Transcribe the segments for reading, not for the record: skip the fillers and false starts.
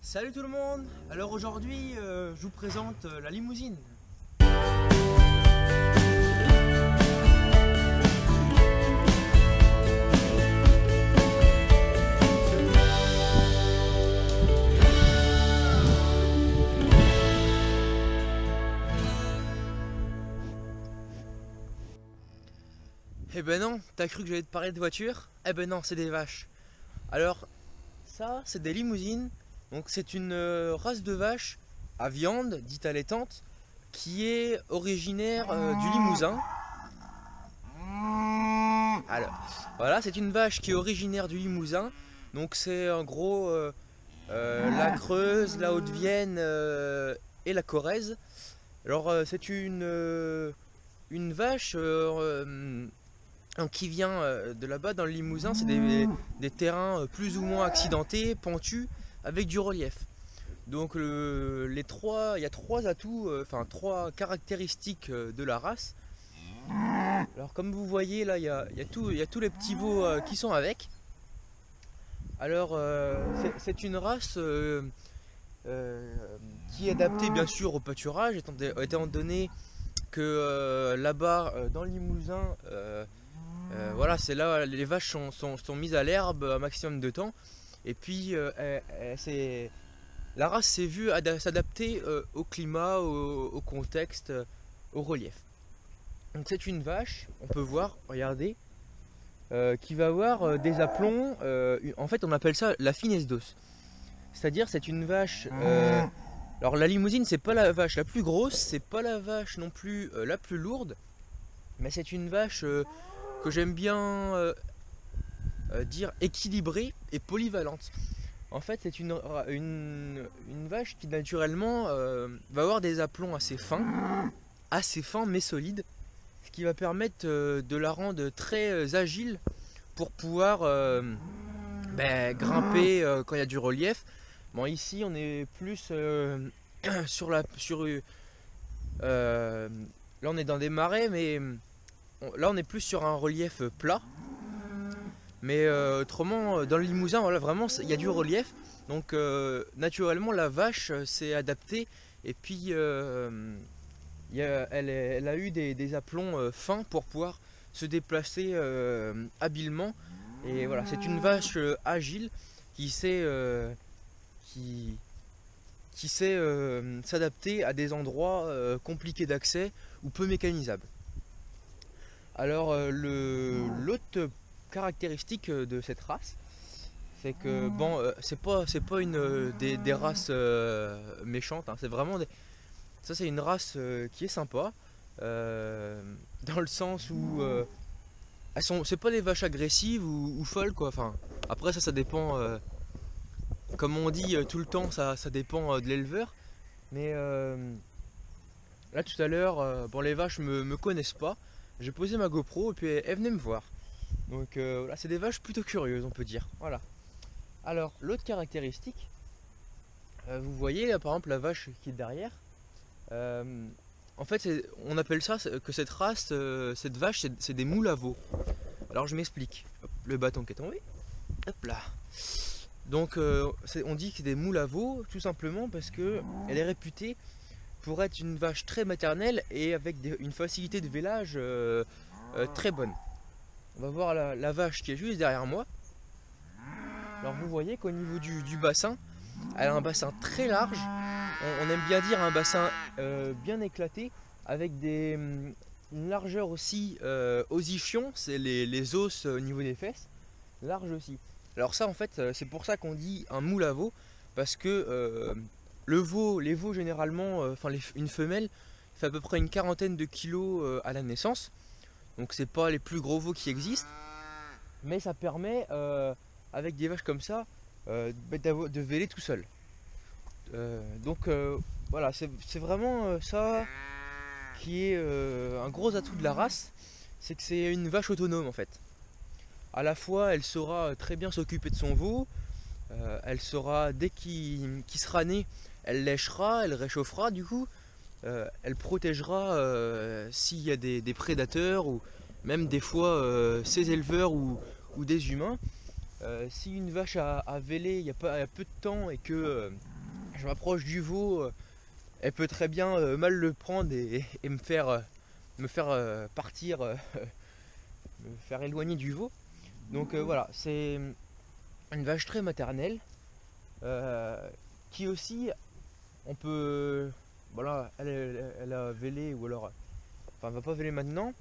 Salut tout le monde. Alors aujourd'hui je vous présente la limousine. Eh ben non, t'as cru que j'allais te parler de voiture? Eh ben non, c'est des vaches. Alors ça c'est des limousines. Donc c'est une race de vache à viande, dite allaitante, qui est originaire du Limousin. Alors voilà, c'est une vache qui est originaire du Limousin. Donc c'est en gros la Creuse, la Haute-Vienne et la Corrèze. Alors c'est une vache qui vient de là-bas dans le Limousin. C'est des terrains plus ou moins accidentés, pentus, avec du relief. Donc il y a trois atouts, enfin trois caractéristiques de la race. Alors comme vous voyez là, il y a tous les petits veaux qui sont avec. Alors c'est une race qui est adaptée bien sûr au pâturage, étant donné que là-bas dans le Limousin, voilà, c'est là les vaches sont mises à l'herbe un maximum de temps. Et puis la race s'est vue s'adapter au climat, au contexte, au relief. Donc c'est une vache, on peut voir, regardez, qui va avoir des aplombs, en fait on appelle ça la finesse d'os. C'est-à-dire c'est une vache, alors la limousine c'est pas la vache la plus grosse, c'est pas la vache non plus la plus lourde, mais c'est une vache que j'aime bien dire équilibrée et polyvalente. En fait c'est une vache qui naturellement va avoir des aplombs assez fins mais solides, ce qui va permettre de la rendre très agile pour pouvoir grimper quand il y a du relief. Bon, ici on est plus là on est dans des marais, mais là on est plus sur un relief plat. Mais autrement dans le Limousin, voilà, vraiment il y a du relief, donc naturellement la vache s'est adaptée. Et puis elle a eu des aplombs fins pour pouvoir se déplacer habilement. Et voilà, c'est une vache agile qui sait s'adapter à des endroits compliqués d'accès ou peu mécanisables. Alors l'autre caractéristique de cette race, c'est que bon, c'est pas une des races méchantes, hein, c'est vraiment ça c'est une race qui est sympa, dans le sens où c'est pas des vaches agressives ou folles quoi. Enfin après ça dépend, comme on dit tout le temps, ça dépend de l'éleveur. Mais là tout à l'heure, bon, les vaches me connaissent pas, j'ai posé ma GoPro et puis elles venaient me voir. Donc voilà, c'est des vaches plutôt curieuses, on peut dire. Voilà. Alors l'autre caractéristique, vous voyez par exemple la vache qui est derrière, en fait on appelle ça que cette race, cette vache, c'est des moules à veau. Alors je m'explique. Hop, le bâton qui est tombé. Hop là. Donc on dit que c'est des moules à veau tout simplement parce que elle est réputée pour être une vache très maternelle et avec une facilité de vélage très bonne. On va voir la vache qui est juste derrière moi. Alors vous voyez qu'au niveau du bassin, elle a un bassin très large. On aime bien dire un bassin bien éclaté, avec une largeur aussi ossifiant, c'est les os au niveau des fesses, large aussi. Alors ça en fait c'est pour ça qu'on dit un moule à veau, parce que les veaux généralement, une femelle fait à peu près une quarantaine de kilos à la naissance. Donc c'est pas les plus gros veaux qui existent, mais ça permet avec des vaches comme ça de véler tout seul. Donc voilà, c'est vraiment ça qui est un gros atout de la race, c'est que c'est une vache autonome en fait. À la fois elle saura très bien s'occuper de son veau, elle saura dès qu'il sera né, elle lèchera, elle réchauffera du coup. Elle protégera s'il y a des prédateurs ou même des fois ses éleveurs ou des humains. Si une vache a vélé il y a peu de temps et que je m'approche du veau, elle peut très bien mal le prendre et me faire partir, me faire éloigner du veau. Donc voilà, c'est une vache très maternelle qui aussi, on peut, voilà, elle a vélé ou alors, enfin elle va pas véler maintenant,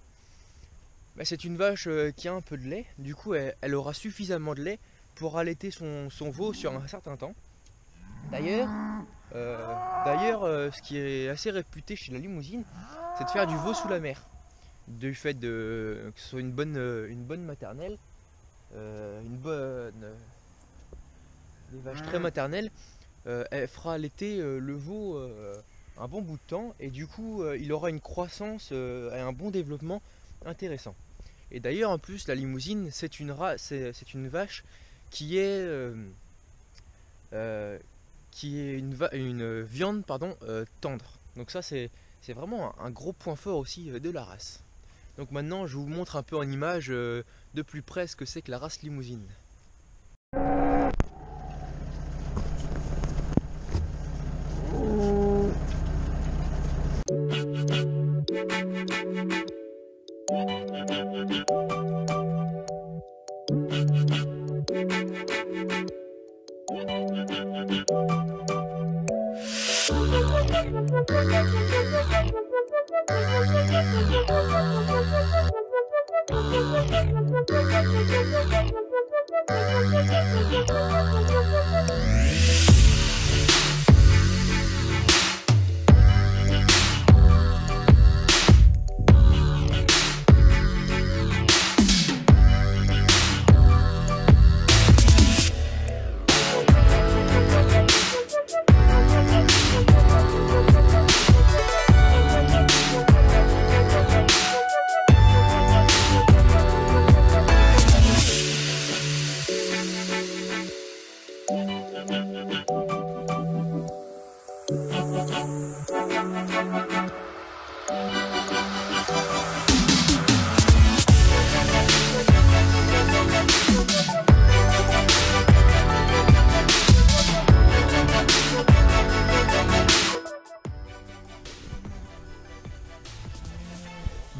mais c'est une vache qui a un peu de lait, du coup elle aura suffisamment de lait pour allaiter son veau sur un certain temps. D'ailleurs, ce qui est assez réputé chez la Limousine, c'est de faire du veau sous la mer. Du fait que ce soit une bonne maternelle, des vaches très maternelles, elle fera allaiter le veau un bon bout de temps et du coup il aura une croissance et un bon développement intéressant. Et d'ailleurs en plus la Limousine c'est une vache qui est une viande tendre. Donc ça c'est vraiment un gros point fort aussi de la race. Donc maintenant je vous montre un peu en image de plus près ce que c'est que la race Limousine.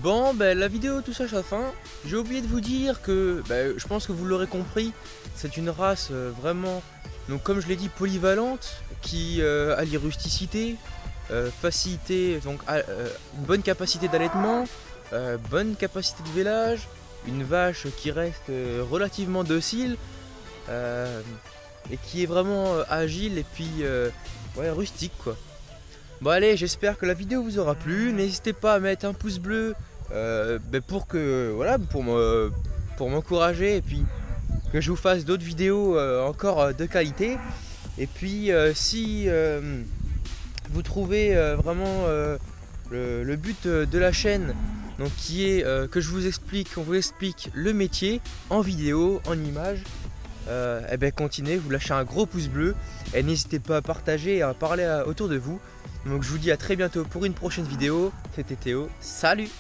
Bon, ben, la vidéo touche à sa fin. J'ai oublié de vous dire que, je pense que vous l'aurez compris, c'est une race vraiment, donc comme je l'ai dit, polyvalente, qui allie rusticité, facilité, donc une bonne capacité d'allaitement, bonne capacité de vélage, une vache qui reste relativement docile et qui est vraiment agile et puis ouais, rustique quoi. Bon allez, j'espère que la vidéo vous aura plu. N'hésitez pas à mettre un pouce bleu pour m'encourager et puis que je vous fasse d'autres vidéos encore de qualité. Et puis si vous trouvez vraiment le but de la chaîne, donc qui est que qu'on vous explique le métier en vidéo, en image, et bien continuez, vous lâchez un gros pouce bleu et n'hésitez pas à partager et à parler autour de vous. Donc je vous dis à très bientôt pour une prochaine vidéo. C'était Théo, salut!